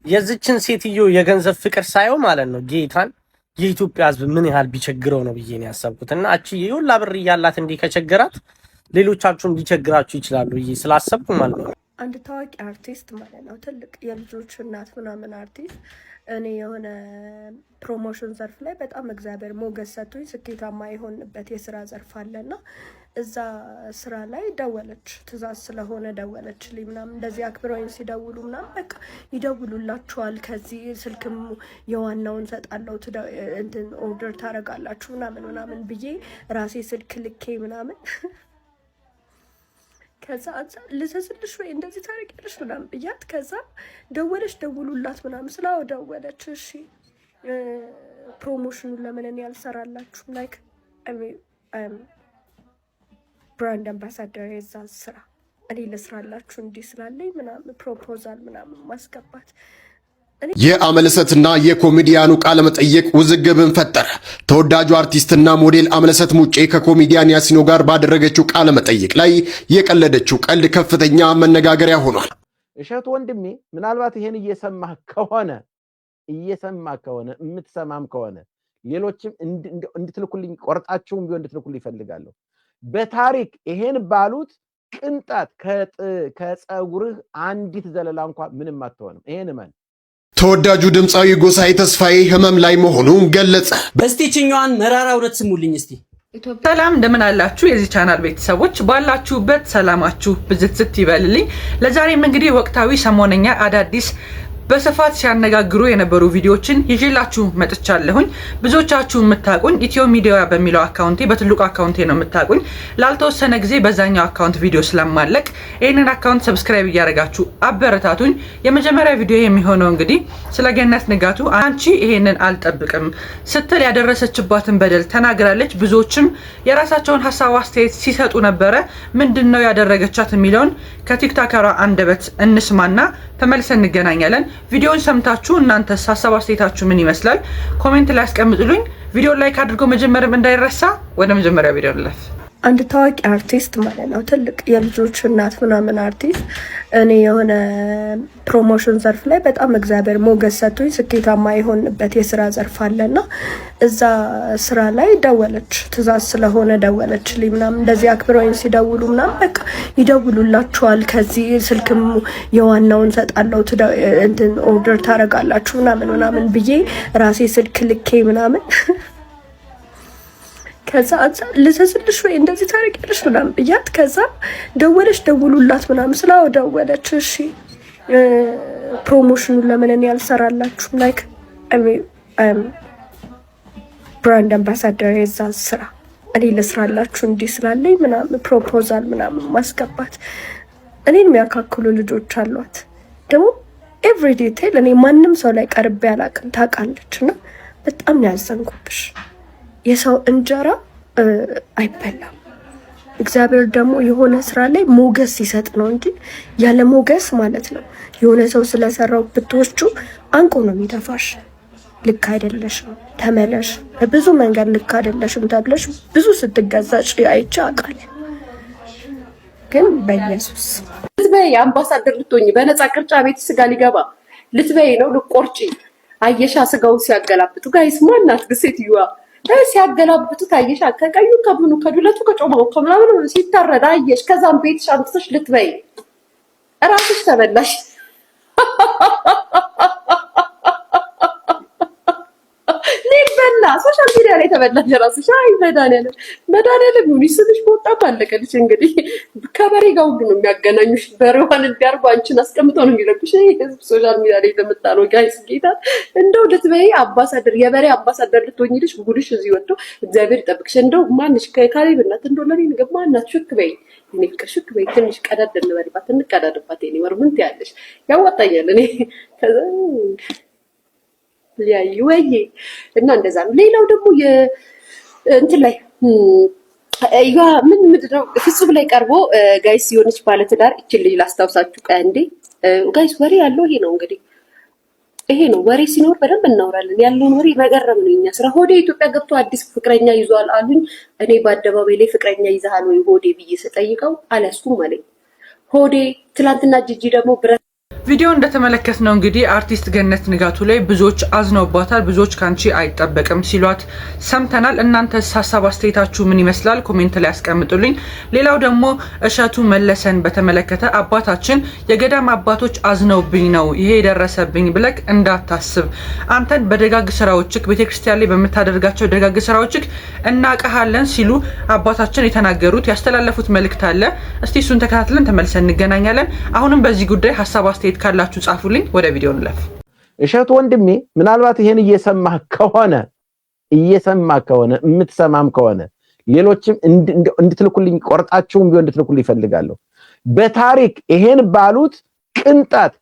የዚችን ሴትዮ የገንዘብ ፍቅር ሳይው ማለት ነው ጌታን የኢትዮጵያ ሕዝብ ምን ያህል ቢቸግረው ነው ብዬ ነው ያሰብኩት። እና እቺ የሁላ ብር ያላት እንዲህ ከቸገራት ሌሎቻችሁም ሊቸግራችሁ ይችላሉ ብዬ ስላሰብኩ ማለት ነው። አንድ ታዋቂ አርቲስት ማለት ነው ትልቅ የልጆች እናት ምናምን አርቲስት እኔ የሆነ ፕሮሞሽን ዘርፍ ላይ በጣም እግዚአብሔር ሞገስ ሰጥቶኝ ስኬታማ የሆንበት የስራ ዘርፍ አለና እዛ ስራ ላይ ደወለች። ትእዛዝ ስለሆነ ደወለችልኝ ምናምን እንደዚህ አክብረውኝ ሲደውሉ ምናምን በቃ ይደውሉላችኋል፣ ከዚህ ስልክም የዋናውን ሰጣለው እንትን ኦርደር ታደርጋላችሁ ምናምን ብዬ ራሴ ስልክ ልኬ ምናምን ከዛ ልዘዝልሽ ወይ እንደዚህ ታረቂያለሽ ምናምን ብያት ከዛ ደወለች። ደውሉላት ምናምን ስላው ደወለች። እሺ ፕሮሞሽኑን ለምን እኔ ያልሰራላችሁም ላይክ ብራንድ አምባሳደር የዛ ስራ እኔ ልስራላችሁ እንዲህ ስላለኝ ምናምን ፕሮፖዛል ምናምን ማስገባት የአመለሰትና የኮሜዲያኑ ቃለ መጠይቅ ውዝግብን ፈጠረ። ተወዳጁ አርቲስትና ሞዴል አመለሰት ሙጬ ከኮሜዲያን ያሲኖ ጋር ባደረገችው ቃለ መጠይቅ ላይ የቀለደችው ቀልድ ከፍተኛ መነጋገሪያ ሆኗል። እሸቱ ወንድሜ ምናልባት ይሄን እየሰማህ ከሆነ የምትሰማም ከሆነ ሌሎችም እንድትልኩልኝ ቆርጣችሁም ቢሆን እንድትልኩልኝ ይፈልጋለሁ። በታሪክ ይሄን ባሉት ቅንጣት ከፀጉርህ አንዲት ዘለላ እንኳን ምንም አትሆንም። ይሄን ማን ተወዳጁ ድምፃዊ ጎሳዬ ተስፋዬ ህመም ላይ መሆኑን ገለጸ። በስቲችኛዋን መራራ እውነት ስሙልኝ እስቲ። ሰላም እንደምን አላችሁ የዚህ ቻናል ቤተሰቦች፣ ባላችሁበት ሰላማችሁ ብዝት ይበልልኝ። ለዛሬም እንግዲህ ወቅታዊ ሰሞነኛ አዳዲስ በስፋት ሲያነጋግሩ የነበሩ ቪዲዮዎችን ይዤላችሁ መጥቻለሁኝ። ብዙዎቻችሁ የምታቁኝ ኢትዮ ሚዲያ በሚለው አካውንቴ በትልቁ አካውንቴ ነው የምታቁኝ። ላልተወሰነ ጊዜ በዛኛው አካውንት ቪዲዮ ስለማለቅ ይሄንን አካውንት ሰብስክራይብ እያደረጋችሁ አበረታቱኝ። የመጀመሪያ ቪዲዮ የሚሆነው እንግዲህ ስለ ገነት ንጋቱ አንቺ ይሄንን አልጠብቅም ስትል ያደረሰችባትን በደል ተናግራለች። ብዙዎችም የራሳቸውን ሀሳብ አስተያየት ሲሰጡ ነበረ። ምንድነው ያደረገቻት የሚለውን ከቲክቶከሯ አንደበት እንስማና ተመልሰን እንገናኛለን። ቪዲዮውን ሰምታችሁ እናንተስ ሀሳብ አስተያየታችሁ ምን ይመስላል? ኮሜንት ላይ አስቀምጡልኝ። ቪዲዮ ላይክ አድርጎ መጀመርም እንዳይረሳ። ወደ መጀመሪያ ቪዲዮ እንለፍ። አንድ ታዋቂ አርቲስት ማለት ነው ትልቅ የልጆች እናት ምናምን አርቲስት እኔ የሆነ ፕሮሞሽን ዘርፍ ላይ በጣም እግዚአብሔር ሞገስ ሰጥቶኝ ስኬታማ የሆንበት የስራ ዘርፍ አለና እዛ ስራ ላይ ደወለች። ትእዛዝ ስለሆነ ደወለችልኝ ምናምን እንደዚህ አክብረውኝ ሲደውሉ ምናምን በቃ ይደውሉላችኋል፣ ከዚህ ስልክም የዋናውን ሰጣለው እንትን ኦርደር ታደርጋላችሁ ምናምን ብዬ ራሴ ስልክ ልኬ ምናምን ከዛ ልዘዝልሽ ወይ እንደዚህ ታረቂያለሽ ምናምን ብያት ከዛ ደወለች። ደውሉላት ምናምን ስላው ደወለች። እሺ ፕሮሞሽኑን ለምን እኔ ያልሰራላችሁም ላይክ ብራንድ አምባሳደር የዛ ስራ እኔ ልስራላችሁ እንዲህ ስላለኝ ምናምን ፕሮፖዛል ምናምን ማስገባት እኔን የሚያካክሉ ልጆች አሏት። ደግሞ ኤቭሪ ዲቴል እኔ ማንም ሰው ላይ ቀርቤ አላውቅም ታውቃለች። እና በጣም ነው ያዘንኩብሽ። የሰው እንጀራ አይበላም። እግዚአብሔር ደግሞ የሆነ ስራ ላይ ሞገስ ሲሰጥ ነው እንጂ ያለ ሞገስ ማለት ነው የሆነ ሰው ስለሰራው ብትወስቹ አንቆ ነው የሚደፋሽ። ልክ አይደለሽም፣ ተመለሽ፣ በብዙ መንገድ ልክ አይደለሽም ተብለሽ ብዙ ስትገዛጭ አይቼ አውቃለሁ። ግን በኢየሱስ ልትበይ አምባሳደር ልትሆኚ በነፃ ቅርጫ ቤት ስጋ ሊገባ ልትበይ ነው ልቆርጪ። አየሻ ስጋውን ሲያገላብጡ ጋይስ ማናት ሴትዮዋ ሲያገላብጡት አየሻ። ከቀዩ ከብኑ ከዱለቱ ከጮማው ከምናምን ሲታረዳ አየሽ። ከዛም ቤትሽ አንተሽ ልትበይ እራስሽ ተበላሽ። ሊበላ ሶሻል ሚዲያ ላይ ተበላሽ ራስሽ። አይ መድኃኒዓለም ይስልሽ በወጣም አለቀልሽ። እንግዲህ ከበሬ ጋር ሁሉ ነው የሚያገናኙሽ። በሬዋን እንዲያርጉ አንቺን አስቀምጠው ነው የሚለቁሽ። ህዝብ ሶሻል ሚዲያ ላይ ተመጣጣው ጋይስ ጌታ እንደው ልትበይ አምባሳደር የበሬ አምባሳደር ልትሆኚልሽ ጉድሽ እዚህ ወጥቶ እግዚአብሔር ይጠብቅሽ። እንደው ማንሽ ከካሌብ እናት እንደው ለኔ ንገብ ማናት ሽክ በይ እኔ ፍቅር ሽክ በይ ትንሽ ቀዳድ እንበልባት እንቀዳድባት። እኔ ወርምን ትያለሽ ያዋጣኛል እኔ ከዛ ሊያይ ወይ እና እንደዛ ነው። ሌላው ደግሞ እንትን ላይ ምን ምንድነው ፍጹም ላይ ቀርቦ ጋይስ የሆነች ባለትዳር እቺ ልጅ ላስታውሳችሁ ቀንዴ ጋይስ ወሬ ያለው ይሄ ነው እንግዲህ ይሄ ነው ወሬ ሲኖር በደንብ እናወራለን። ያለውን ወሬ መገረም ነው የኛ ስራ። ሆዴ ኢትዮጵያ ገብቶ አዲስ ፍቅረኛ ይዟል አሉኝ። እኔ በአደባባይ ላይ ፍቅረኛ ይዛሃል ወይ ሆዴ ብዬ ስጠይቀው አላስኩም አለኝ ሆዴ። ትላንትና ጂጂ ደግሞ ቪዲዮ እንደተመለከትነው እንግዲህ አርቲስት ገነት ንጋቱ ላይ ብዙዎች አዝነውባታል። ብዙዎች ካንቺ አይጠበቅም ሲሏት ሰምተናል። እናንተስ ሀሳብ አስተያየታችሁ ምን ይመስላል? ኮሜንት ላይ አስቀምጡልኝ። ሌላው ደግሞ እሸቱ መለሰን በተመለከተ አባታችን የገዳም አባቶች አዝነውብኝ ነው ይሄ የደረሰብኝ ብለክ እንዳታስብ፣ አንተን በደጋግ ስራዎችክ ቤተክርስቲያን ላይ በምታደርጋቸው ደጋግ ስራዎችክ እናቀሃለን ሲሉ አባታችን የተናገሩት ያስተላለፉት መልእክት አለ። እስቲ እሱን ተከታትለን ተመልሰን እንገናኛለን። አሁንም በዚህ ጉዳይ ሀሳብ አስተያየት ካላችሁ ጻፉልኝ። ወደ ቪዲዮ እንለፍ። እሸቱ ወንድሜ ምናልባት ይሄን እየሰማህ ከሆነ የምትሰማም ከሆነ ሌሎችም እንድትልኩልኝ ቆርጣችሁም ቢሆን እንድትልኩልኝ ይፈልጋለሁ። በታሪክ ይሄን ባሉት ቅንጣት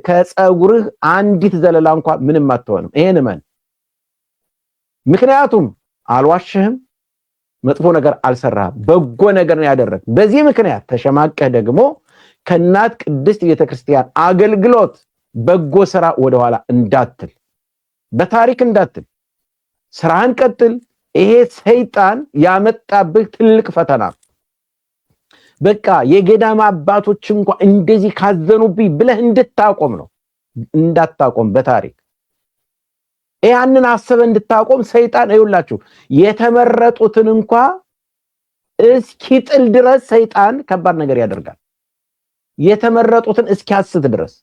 ከፀጉርህ አንዲት ዘለላ እንኳን ምንም አትሆንም። ይሄን ማን ምክንያቱም አልዋሽህም፣ መጥፎ ነገር አልሰራህም፣ በጎ ነገር ነው ያደረግ። በዚህ ምክንያት ተሸማቀህ ደግሞ ከናት ቅድስት ቤተክርስቲያን አገልግሎት በጎ ስራ ወደኋላ እንዳትል፣ በታሪክ እንዳትል፣ ስራህን ቀጥል። ይሄ ሰይጣን ያመጣብህ ትልቅ ፈተና። በቃ የገዳም አባቶች እንኳን እንደዚህ ካዘኑብኝ ብለህ እንድታቆም ነው። እንዳታቆም በታሪክ ያንን አሰበ እንድታቆም ሰይጣን አይውላችሁ የተመረጡትን እንኳን እስኪጥል ድረስ ሰይጣን ከባድ ነገር ያደርጋል። የተመረጡትን እስኪያስት ድረስ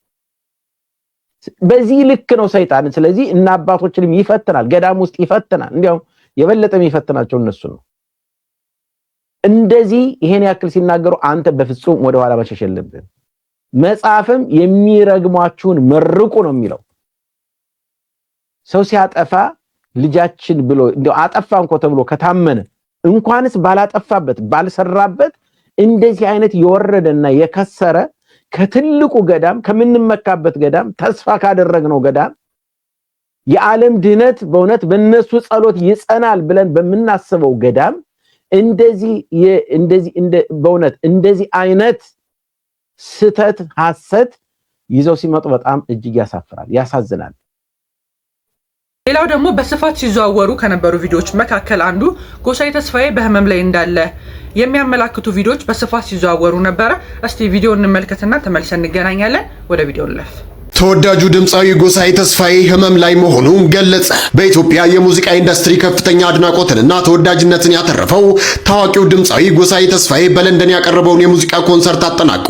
በዚህ ልክ ነው ሰይጣን። ስለዚህ እና አባቶችንም ይፈትናል፣ ገዳም ውስጥ ይፈትናል። እንዲያው የበለጠ የሚፈትናቸው እነሱ ነው። እንደዚህ ይሄን ያክል ሲናገሩ አንተ በፍጹም ወደ ኋላ መሸሽ የለብህም። መጽሐፍም የሚረግሟችሁን መርቁ ነው የሚለው። ሰው ሲያጠፋ ልጃችን ብሎ እንዴው አጠፋ እንኳን ተብሎ ከታመነ እንኳንስ ባላጠፋበት ባልሰራበት እንደዚህ አይነት የወረደና የከሰረ ከትልቁ ገዳም ከምንመካበት ገዳም ተስፋ ካደረግነው ገዳም የዓለም ድህነት በእውነት በእነሱ ጸሎት ይጸናል ብለን በመናስበው ገዳም በእውነት እንደዚህ አይነት ስተት ሐሰት ይዘው ሲመጡ በጣም እጅግ ያሳፍራል፣ ያሳዝናል። ሌላው ደግሞ በስፋት ሲዘዋወሩ ከነበሩ ቪዲዮዎች መካከል አንዱ ጎሳዬ ተስፋዬ በህመም ላይ እንዳለ የሚያመላክቱ ቪዲዮዎች በስፋት ሲዘዋወሩ ነበረ። እስቲ ቪዲዮ እንመልከትና ተመልሰን እንገናኛለን። ወደ ቪዲዮ እንለፍ። ተወዳጁ ድምፃዊ ጎሳዬ ተስፋዬ ህመም ላይ መሆኑን ገለጸ። በኢትዮጵያ የሙዚቃ ኢንዱስትሪ ከፍተኛ አድናቆትንና ተወዳጅነትን ያተረፈው ታዋቂው ድምፃዊ ጎሳዬ ተስፋዬ በለንደን ያቀረበውን የሙዚቃ ኮንሰርት አጠናቆ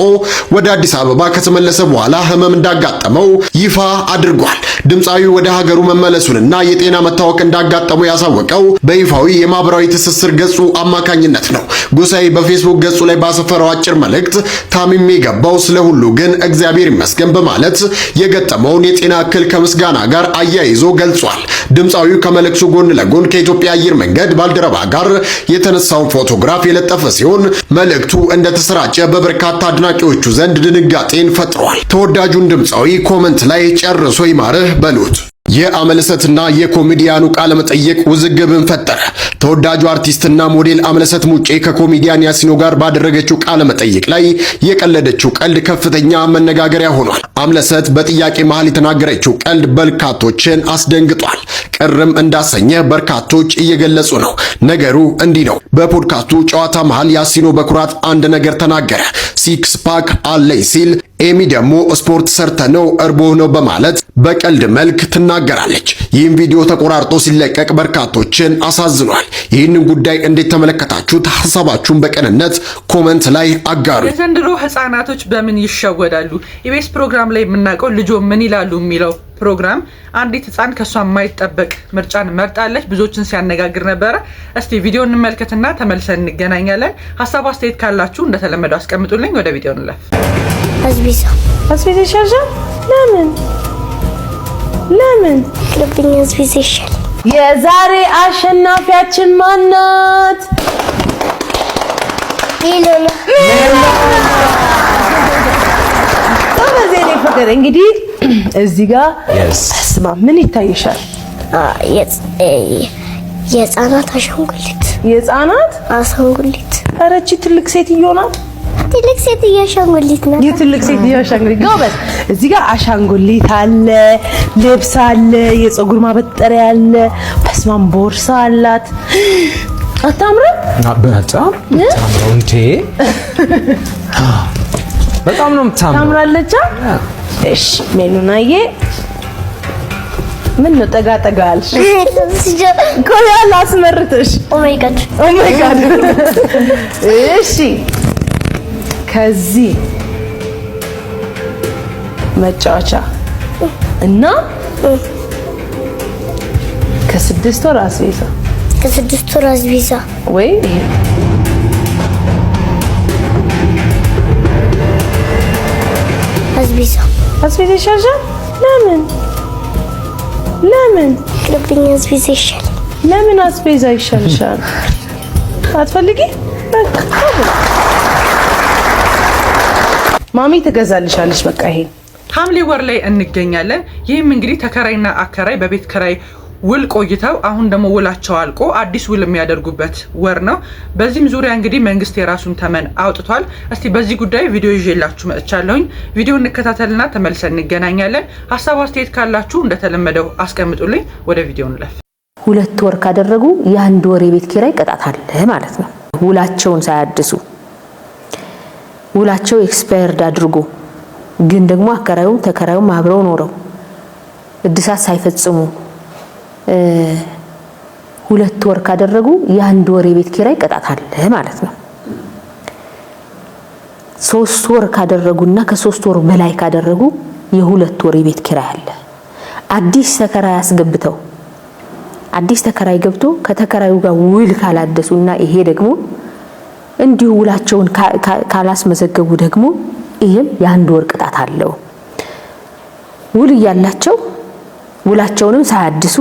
ወደ አዲስ አበባ ከተመለሰ በኋላ ህመም እንዳጋጠመው ይፋ አድርጓል። ድምፃዊው ወደ ሀገሩ መመለሱንና የጤና መታወክ እንዳጋጠመው ያሳወቀው በይፋዊ የማህበራዊ ትስስር ገጹ አማካኝነት ነው። ጎሳዬ በፌስቡክ ገጹ ላይ ባሰፈረው አጭር መልእክት ታምሜ ገባው፣ ስለ ሁሉ ግን እግዚአብሔር ይመስገን በማለት የገጠመውን የጤና እክል ከምስጋና ጋር አያይዞ ገልጿል። ድምፃዊው ከመልእክቱ ጎን ለጎን ከኢትዮጵያ አየር መንገድ ባልደረባ ጋር የተነሳውን ፎቶግራፍ የለጠፈ ሲሆን መልእክቱ እንደተሰራጨ በበርካታ አድናቂዎቹ ዘንድ ድንጋጤን ፈጥሯል። ተወዳጁን ድምፃዊ ኮመንት ላይ ጨርሶ ይማርህ በሉት። የአመለሰትና የኮሜዲያኑ ቃለ መጠይቅ ውዝግብን ፈጠረ። ተወዳጁ አርቲስትና ሞዴል አመለሰት ሙጬ ከኮሜዲያን ያሲኖ ጋር ባደረገችው ቃለ መጠይቅ ላይ የቀለደችው ቀልድ ከፍተኛ መነጋገሪያ ሆኗል። አመለሰት በጥያቄ መሃል የተናገረችው ቀልድ በርካቶችን አስደንግጧል። ቅርም እንዳሰኘ በርካቶች እየገለጹ ነው። ነገሩ እንዲህ ነው። በፖድካስቱ ጨዋታ መሃል ያሲኖ በኩራት አንድ ነገር ተናገረ። ሲክስ ፓክ አለኝ ሲል ኤሚ ደግሞ ስፖርት ሰርተ ነው እርቦ ነው በማለት በቀልድ መልክ ትናገራለች። ይህም ቪዲዮ ተቆራርጦ ሲለቀቅ በርካቶችን አሳዝኗል። ይህንን ጉዳይ እንዴት ተመለከታችሁት? ሐሳባችሁን በቅንነት ኮመንት ላይ አጋሩ። የዘንድሮ ህፃናቶች በምን ይሸወዳሉ? ኢቢኤስ ፕሮግራም ላይ የምናውቀው ልጆ ምን ይላሉ የሚለው ፕሮግራም አንዲት ህፃን ከሷ የማይጠበቅ ምርጫን መርጣለች። ብዙዎችን ሲያነጋግር ነበረ። እስቲ ቪዲዮ እንመልከትና ተመልሰን እንገናኛለን። ሀሳብ አስተያየት ካላችሁ እንደተለመደው አስቀምጡልኝ። ወደ ቪዲዮ እንለፍ። አስቤዛ ይሻላል። ለምን ልብኝ አስቤዛ ይሻላል። የዛሬ አሸናፊያችን ማናት? ይሎላ በዚህ ፍቅር እንግዲህ እዚህ ጋር ስማ፣ ምን ይታይሻል? የህፃናት አሻንጉሊት። የህፃናት አሻንጉሊት። ኧረ እቺ ትልቅ ሴትዮ ናት። ትልቅ ሴትዮ አሻንጉሊት ናት። የትልቅ ሴትዮ አሻንጉሊት ጎበዝ። እዚህ ጋር አሻንጉሊት አለ፣ ልብስ አለ፣ የፀጉር ማበጠሪያ አለ፣ በስማም ቦርሳ አላት። አታምርም? በጣም ታምራው እንዴ! በጣም ነው የምታምረው። ታምራለች። እሺ ሜኑናዬ ምን ነው ጠጋ ጠጋ አልሽ? ቆይ አላስመርጥሽ። ኦ ማይ ጋድ እሺ ከዚህ መጫወቻ እና ከ6 ወር አስቤዛ ወይ አስቤዛ ይሻልሻል? ለምን ለምን አስቤዛ ይሻልሻል? አትፈልጊ? በቃ ማሚ ትገዛልሻለች። በቃ ይሄ ሐምሌ ወር ላይ እንገኛለን። ይህም እንግዲህ ተከራይና አከራይ በቤት ከራይ ውል ቆይተው አሁን ደግሞ ውላቸው አልቆ አዲስ ውል የሚያደርጉበት ወር ነው። በዚህም ዙሪያ እንግዲህ መንግስት የራሱን ተመን አውጥቷል። እስቲ በዚህ ጉዳይ ቪዲዮ ይዤላችሁ መጥቻለሁኝ። ቪዲዮ እንከታተልና ተመልሰን እንገናኛለን። ሀሳብ አስተያየት ካላችሁ እንደተለመደው አስቀምጡልኝ። ወደ ቪዲዮ እንለፍ። 2 ወር ካደረጉ የ1 ወር የቤት ኪራይ ቅጣት አለ ማለት ነው። ውላቸውን ሳያድሱ ውላቸው ኤክስፓየርድ አድርጎ ግን ደግሞ አከራዩ ተከራዩ አብረው ኖረው እድሳት ሳይፈጽሙ 2 ወር ካደረጉ የ1 ወር የቤት ኪራይ ቅጣት አለ ማለት ነው። 3 ወር ካደረጉና ከ3 ወር በላይ ካደረጉ የ2 ወር የቤት ኪራይ አለ። አዲስ ተከራይ አስገብተው አዲስ ተከራይ ገብቶ ከተከራዩ ጋር ውል ካላደሱና ይሄ ደግሞ እንዲሁ ውላቸውን ካላስመዘገቡ ደግሞ ይሄም የ1 ወር ቅጣት አለው። ውል ያላቸው ውላቸውንም ሳያድሱ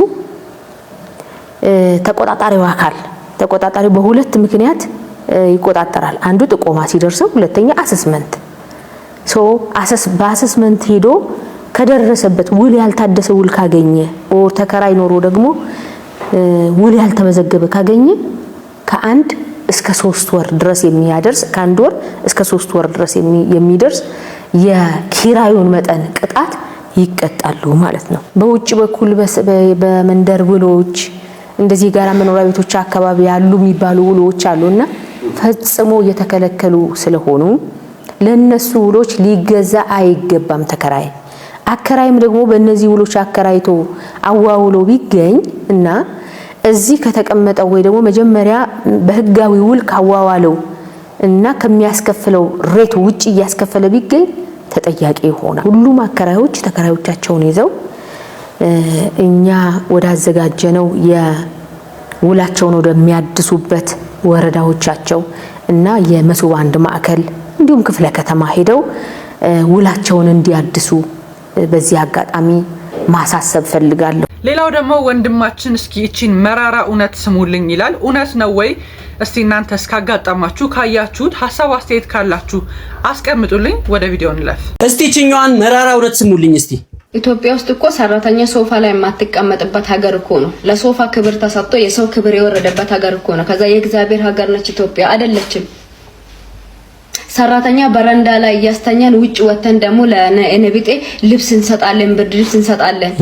ተቆጣጣሪው አካል ተቆጣጣሪው በሁለት ምክንያት ይቆጣጣራል። አንዱ ጥቆማ ሲደርሰው፣ ሁለተኛ አሰስመንት በአሰስመንት ሄዶ ከደረሰበት ውል ያልታደሰ ውል ካገኘ ኦር ተከራይ ኖሮ ደግሞ ውል ያልተመዘገበ ካገኘ ከ1 እስከ 3 ወር ድረስ የሚያደርስ ከ1 ወር እስከ 3 ወር ድረስ የሚደርስ የኪራዩን መጠን ቅጣት ይቀጣሉ ማለት ነው። በውጭ በኩል በመንደር ውሎች እንደዚህ ጋራ መኖሪያ ቤቶች አካባቢ ያሉ የሚባሉ ውሎች አሉና ፈጽሞ እየተከለከሉ ስለሆኑ ለነሱ ውሎች ሊገዛ አይገባም ተከራይ። አከራይም ደግሞ በእነዚህ ውሎች አከራይቶ አዋውሎ ቢገኝ እና እዚህ ከተቀመጠው ወይ ደግሞ መጀመሪያ በህጋዊ ውል ካዋዋለው እና ከሚያስከፍለው ሬት ውጪ እያስከፈለ ቢገኝ ተጠያቂ ይሆናል። ሁሉም አከራዮች ተከራዮቻቸውን ይዘው እኛ ወዳዘጋጀነው የውላቸውን ወደሚያድሱበት ወረዳዎቻቸው እና የመሶብ አንድ ማዕከል እንዲሁም ክፍለ ከተማ ሄደው ውላቸውን እንዲያድሱ በዚህ አጋጣሚ ማሳሰብ ፈልጋለሁ። ሌላው ደግሞ ወንድማችን እስኪ እቺን መራራ እውነት ስሙልኝ ይላል። እውነት ነው ወይ? እስቲ እናንተ እስካጋጣማችሁ ካያችሁት ሐሳብ አስተያየት ካላችሁ አስቀምጡልኝ። ወደ ቪዲዮ እንለፍ። እስቲ እቺኛዋን መራራ እውነት ስሙልኝ እስቲ። ኢትዮጵያ ውስጥ እኮ ሰራተኛ ሶፋ ላይ የማትቀመጥበት ሀገር እኮ ነው። ለሶፋ ክብር ተሰጥቶ የሰው ክብር የወረደበት ሀገር እኮ ነው። ከዛ የእግዚአብሔር ሀገር ነች ኢትዮጵያ አይደለችም። ሰራተኛ በረንዳ ላይ እያስተኛን ውጭ ወተን ደግሞ ለነቢጤ ልብስ እንሰጣለን፣ ብርድ ልብስ እንሰጣለን።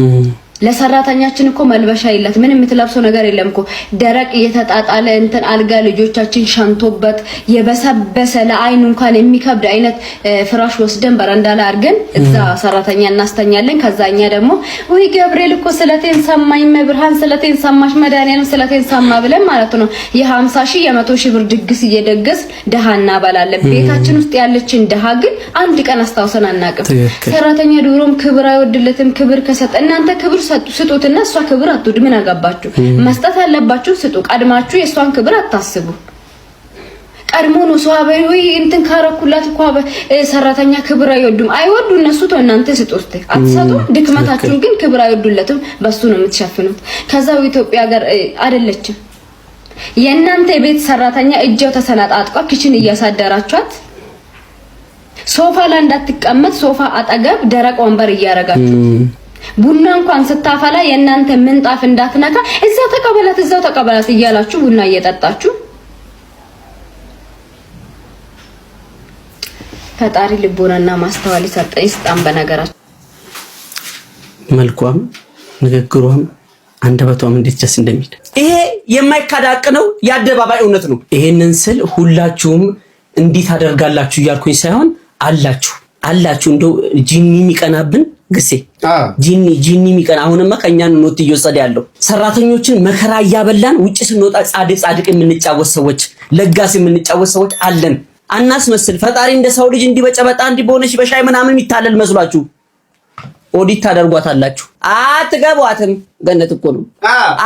ለሰራተኛችን እኮ መልበሻ ይላት ምን የምትለብሰው ነገር የለም እኮ ደረቅ እየተጣጣለ እንትን አልጋ ልጆቻችን ሻንቶበት የበሰበሰ ለአይን እንኳን የሚከብድ አይነት ፍራሽ ወስደን በረንዳ ላይ አድርገን እዛ ሰራተኛ እናስተኛለን። ከዛኛ ደግሞ ወይ ገብርኤል እኮ ስለቴን ሰማኝ፣ መብርሃን ስለቴን ሰማሽ፣ መድኃኒዓለም ስለቴን ሰማ ብለን ማለት ነው የ50 ሺህ የ100 ሺህ ብር ድግስ እየደገስ ደሃ እናበላለን። ቤታችን ውስጥ ያለችን ደሃ ግን አንድ ቀን አስታውሰን አናውቅም። ሰራተኛ ድሮም ክብር አይወድለትም። ክብር ከሰጠ እናንተ ክብር ስጡትና እሷ ክብር አትወድ። ምን አጋባችሁ? መስጠት ያለባችሁ ስጡ። ቀድማችሁ የሷን ክብር አታስቡ። ቀድሞ ነው ሰው አበይ እንትን ካረኩላት እኮ ሰራተኛ ክብር አይወዱም። አይወዱ እነሱ ተው እናንተ ስጡት። አትሰጡ። ድክመታችሁን ግን ክብር አይወዱለትም። በሱ ነው የምትሸፍኑት። ከዛው ኢትዮጵያ ጋር አይደለችም። የእናንተ ቤት ሰራተኛ እጃው ተሰናጣጥቋ ኪችን እያሳደራችኋት ሶፋ ላይ እንዳትቀመጥ ሶፋ አጠገብ ደረቅ ወንበር እያረጋችሁ ቡና እንኳን ስታፈላ የእናንተ ምንጣፍ እንዳትነካ እዛው ተቀበላት እያላችሁ ቡና እየጠጣችሁ ፈጣሪ ልቦናና ማስተዋል ይስጣን። በነገራችን መልኳም ንግግሯም አንደበቷም እንዴት ደስ እንደሚል ይሄ የማይካዳቅ ነው፣ የአደባባይ እውነት ነው። ይሄንን ስል ሁላችሁም እንዲህ ታደርጋላችሁ እያልኩኝ ሳይሆን አላችሁ እንደው ጂኒ የሚቀናብን ግሴ ጂኒ የሚቀና አሁንማ ከኛን ኖት እየወሰደ ያለው ሰራተኞችን መከራ እያበላን ውጭ ስንወጣ ጻድቅ የምንጫወት ሰዎች ለጋስ የምንጫወት ሰዎች አለን። አናስመስል። ፈጣሪ እንደ ሰው ልጅ እንዲበጨበጣ እንዲቦነሽ በሻይ ምናምን የሚታለል መስሏችሁ ኦዲት ታደርጓታላችሁ። አትገቧትም። ገነት እኮ ነው።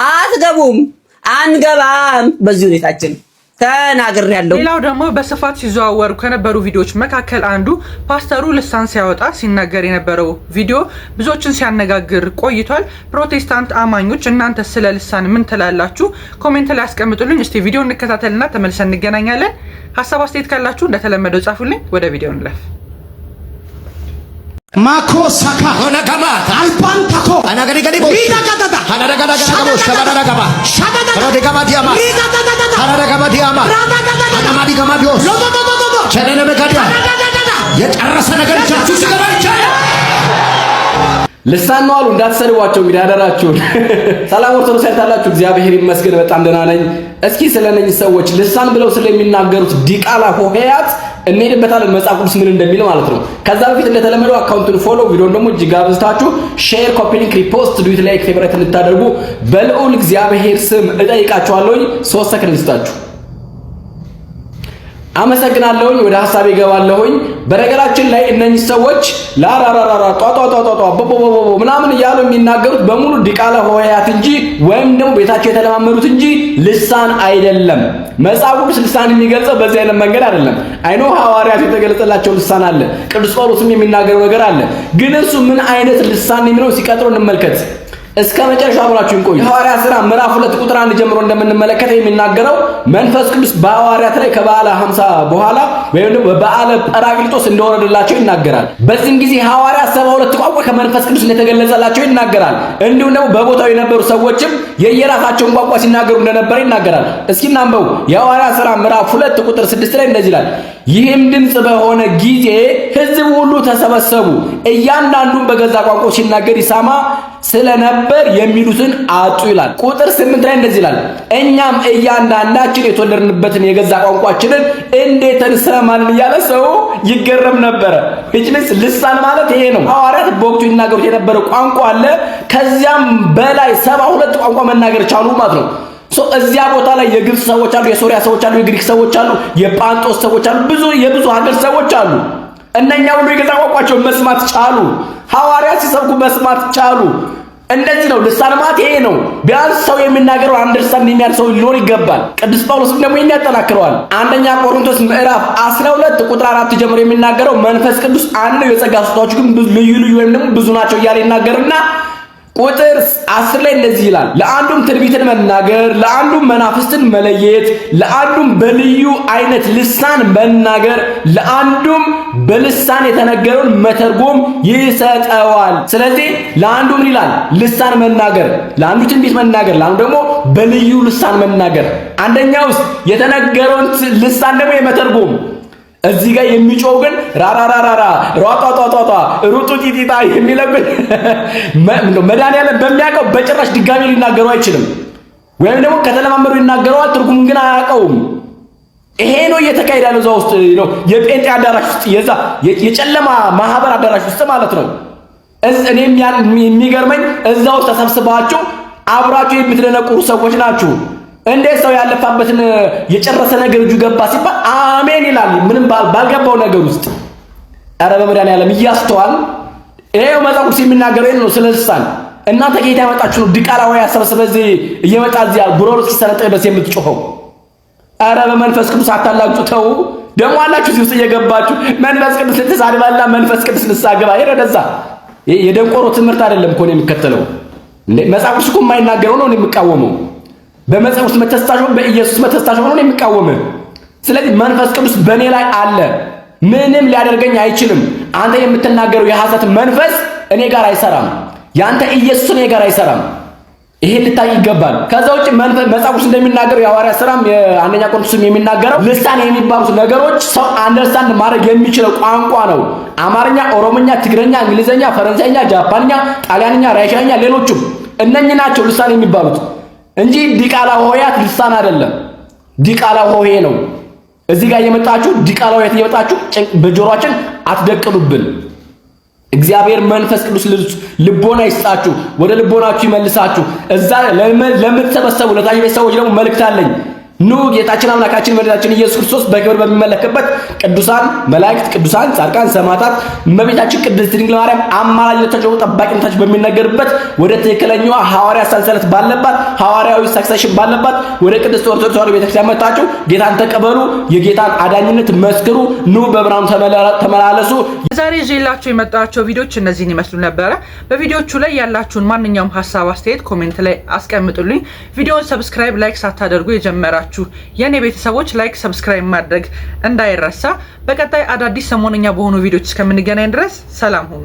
አትገቡም፣ አንገባም በዚህ ሁኔታችን ተናገር ያለው። ሌላው ደግሞ በስፋት ሲዘዋወሩ ከነበሩ ቪዲዮዎች መካከል አንዱ ፓስተሩ ልሳን ሲያወጣ ሲናገር የነበረው ቪዲዮ ብዙዎችን ሲያነጋግር ቆይቷል። ፕሮቴስታንት አማኞች እናንተ ስለ ልሳን ምን ትላላችሁ? ኮሜንት ላይ አስቀምጡልኝ። እስቲ ቪዲዮ እንከታተልና ተመልሰን እንገናኛለን። ሀሳብ አስተያየት ካላችሁ እንደተለመደው ጻፉልኝ። ወደ ቪዲዮ እንለፍ። ማኮሳካ ሆነጋማታ አልባንታኮ አናገሪገሪቦ ሪዳጋዳዳ አናረጋዳጋቦ ሸባዳጋባ ሸባዳጋባዲያማ አናረጋባዲያማ አናማዲጋማዲዮስ ሎቦቦቦቦ ቸነነበጋዲያ የጨረሰ ነገር እጃችሁ ሲገባ ይቻላል። ልሳን ነው አሉ እንዳትሰድቧቸው እንግዲህ አደራችሁን። ሰላም ኦርቶዶክስ ያታላችሁ እግዚአብሔር ይመስገን በጣም ደህና ነኝ። እስኪ ስለነኝ ሰዎች ልሳን ብለው ስለሚናገሩት ዲቃላ ሆሄያት እንሄድበታለን መጽሐፍ ቅዱስ ምን እንደሚል ማለት ነው። ከዛ በፊት እንደተለመደው አካውንቱን ፎሎ ቪዲዮን ደግሞ እጅግ አብዝታችሁ ሼር፣ ኮፒ ሊንክ፣ ሪፖስት፣ ዱት ላይክ፣ ፌቨራይት እንድታደርጉ በልዑል እግዚአብሔር ስም እጠይቃችኋለሁ። 3 ሰከንድ ልስጣችሁ። አመሰግናለሁኝ። ወደ ሐሳቤ ገባለሁኝ። በነገራችን ላይ እነኚህ ሰዎች ላራራራራ ጧጧጧጧ ቦቦቦቦ ምናምን እያሉ የሚናገሩት በሙሉ ዲቃላ ሆሄያት እንጂ ወይም ደግሞ ቤታቸው የተለማመዱት እንጂ ልሳን አይደለም። መጽሐፍ ቅዱስ ልሳን የሚገልጸው በዚህ አይነት መንገድ አይደለም። አይኖ ሐዋርያት የተገለጸላቸው ልሳን አለ፣ ቅዱስ ጳውሎስም የሚናገረው ነገር አለ። ግን እሱ ምን አይነት ልሳን የሚለው ሲቀጥሩ እንመልከት። እስከ መጨረሻው አብራችሁን ቆዩ። ሐዋርያት ሥራ ምዕራፍ 2 ቁጥር 1 ጀምሮ እንደምንመለከተው የሚናገረው መንፈስ ቅዱስ በሐዋርያት ላይ ከበዓለ 50 በኋላ ወይም ደግሞ በበዓለ ጰራቅሊጦስ እንደወረደላቸው ይናገራል። በዚህም ጊዜ ሐዋርያት 72 ቋንቋ ከመንፈስ ቅዱስ እንደተገለጸላቸው ይናገራል። እንዲሁም ደግሞ በቦታው የነበሩ ሰዎችም የየራሳቸውን ቋንቋ ሲናገሩ እንደነበረ ይናገራል። እስኪ እናንበው። የሐዋርያት ሥራ ምዕራፍ 2 ቁጥር 6 ላይ እንደዚህ ይላል፣ ይህም ድምጽ በሆነ ጊዜ ሕዝብ ሁሉ ተሰበሰቡ፣ እያንዳንዱም በገዛ ቋንቋው ሲናገር ይሰማ ስለነበር የሚሉትን አጡ ይላል። ቁጥር 8 ላይ እንደዚህ ይላል፣ እኛም እያንዳንዳችን የተወለድንበትን የገዛ ቋንቋችንን እንዴት እንሰማለን እያለ ሰው ይገረም ነበረ። እጅንስ ልሳን ማለት ይሄ ነው። ሐዋርያት በወቅቱ ይናገሩት የነበረ ቋንቋ አለ። ከዚያም በላይ 72 ቋንቋ መናገር ቻሉ ማለት ነው። እዚያ ቦታ ላይ የግብፅ ሰዎች አሉ፣ የሶሪያ ሰዎች አሉ፣ የግሪክ ሰዎች አሉ፣ የጳንጦስ ሰዎች አሉ፣ የብዙ ሀገር ሰዎች አሉ። እነኛ ሁሉ የገዛ ቋንቋቸውን መስማት ቻሉ። ሐዋርያት ሲሰብኩ መስማት ቻሉ። እንደዚህ ነው ልሳን ማለት ይሄ ነው። ቢያንስ ሰው የሚናገረው አንደርስታንድ የሚያደርግ ሰው ሊኖር ይገባል። ቅዱስ ጳውሎስም ደግሞ ይሄን ያጠናክረዋል። አንደኛ ቆሮንቶስ ምዕራፍ 12 ቁጥር 4 ጀምሮ የሚናገረው መንፈስ ቅዱስ አንድ ነው፣ የጸጋ ስጦታዎች ግን ልዩ ልዩ ወይም ደግሞ ብዙ ናቸው እያለ ይናገርና ቁጥር 10 ላይ እንደዚህ ይላል፣ ለአንዱም ትንቢትን መናገር፣ ለአንዱም መናፍስትን መለየት፣ ለአንዱም በልዩ አይነት ልሳን መናገር፣ ለአንዱም በልሳን የተነገረውን መተርጎም ይሰጠዋል። ስለዚህ ለአንዱ ምን ይላል? ልሳን መናገር፣ ለአንዱ ትንቢት መናገር፣ ለአንዱ ደግሞ በልዩ ልሳን መናገር። አንደኛውስ የተነገረውን ልሳን ደግሞ የመተርጎም። እዚህ ጋር የሚጮው ግን ራራራራራ ሯጧጧጧጧ ሩጡ ጢጢጣ የሚለብን መድኃኒዓለም በሚያውቀው በጭራሽ ድጋሚ ሊናገሩ አይችልም። ወይም ደግሞ ከተለማመዱ ይናገረዋል፣ ትርጉሙን ግን አያውቀውም። ይሄ ነው እየተካሄደ ያለው እዛ ውስጥ ነው፣ የጴንጤ አዳራሽ ውስጥ የዛ የጨለማ ማህበር አዳራሽ ውስጥ ማለት ነው። እኔም የሚገርመኝ እዛ ውስጥ ተሰብስባችሁ አብራችሁ የምትደነቁሩ ሰዎች ናችሁ። እንዴት ሰው ያለፋበትን የጨረሰ ነገር እጁ ገባ ሲባል አሜን ይላል፣ ምንም ባልገባው ነገር ውስጥ። ኧረ በመድኃኒዓለም እያስተዋል ይሄው መጽሐፍ ቅዱስ የሚናገረው ይሄን ነው ስለ ልሳን። እናንተ ከየት ያመጣችሁ ነው ዲቃላ ወይ ያሰበሰበ እዚህ እየመጣ እዚህ ጉሮሮ እስኪሰነጠቅ ድረስ የምትጮኸው? ኧረ በመንፈስ ቅዱስ አታላግጡ፣ ተው። ደግሞ አላችሁ እዚህ ውስጥ እየገባችሁ መንፈስ ቅዱስ ልትሳድባላ መንፈስ ቅዱስ ንሳገባ ይረደዛ። የደንቆሮ ትምህርት አይደለም እኮ ነው የሚከተለው እንዴ። መጽሐፍ ቅዱስ እኮ የማይናገረው ነው የሚቃወመው። በመጽሐፍ ውስጥ መተስታሾ በኢየሱስ መተስታሾ ነው የሚቃወመው። ስለዚህ መንፈስ ቅዱስ በእኔ ላይ አለ፣ ምንም ሊያደርገኝ አይችልም። አንተ የምትናገረው የሐሰት መንፈስ እኔ ጋር አይሰራም፣ ያንተ ኢየሱስ እኔ ጋር አይሰራም። ይሄን ልታይ ይገባል። ከዛ ውጭ መጽሐፍ ውስጥ እንደሚናገረው የሐዋርያት ሥራም የአንደኛ ቆሮንቶስም የሚናገረው ልሳን የሚባሉት ነገሮች ሰው አንደርስታንድ ማድረግ የሚችለው ቋንቋ ነው። አማርኛ፣ ኦሮሞኛ፣ ትግረኛ፣ እንግሊዘኛ፣ ፈረንሳይኛ፣ ጃፓንኛ፣ ጣሊያንኛ፣ ራሽያኛ ሌሎችም እነኚህ ናቸው ልሳን የሚባሉት እንጂ ዲቃላ ሆሄያት ልሳን አይደለም። ዲቃላ ሆሄ ነው። እዚህ ጋር የመጣችሁ ዲቃላውያት የመጣችሁ በጆሮአችን አትደቅኑብን። እግዚአብሔር መንፈስ ቅዱስ ልቦና ይስጣችሁ፣ ወደ ልቦናችሁ ይመልሳችሁ። እዛ ለምትሰበሰቡ ለታች ቤት ሰዎች ደግሞ መልእክት አለኝ። ኑ ጌታችን አምላካችን መድኃኒታችን ኢየሱስ ክርስቶስ በክብር በሚመለክበት ቅዱሳን መላእክት፣ ቅዱሳን ጻድቃን፣ ሰማዕታት እመቤታችን ቅድስት ድንግል ማርያም አማላጅነታቸው ጠባቂነታቸው በሚነገርበት ወደ ትክክለኛዋ ሐዋርያ ሰንሰለት ባለባት ሐዋርያዊ ሰክሰሽን ባለባት ወደ ቅድስት ኦርቶዶክስ ተዋሕዶ ቤተክርስቲያን መጣችሁ ጌታን ተቀበሉ፣ የጌታን አዳኝነት መስክሩ፣ ኑ በብርሃኑ ተመላለሱ። ዛሬ ይዤላችሁ የመጣቸው ቪዲዮዎች እነዚህን ይመስሉ ነበረ። በቪዲዮቹ ላይ ያላችሁን ማንኛውም ሐሳብ አስተያየት ኮሜንት ላይ አስቀምጡልኝ። ቪዲዮውን ሰብስክራይብ ላይክ ሳታደርጉ የጀመራችሁ የኔ ቤተሰቦች ላይክ ሰብስክራይብ ማድረግ እንዳይረሳ። በቀጣይ አዳዲስ ሰሞነኛ በሆኑ ቪዲዮዎች እስከምንገናኝ ድረስ ሰላም ሁኑ።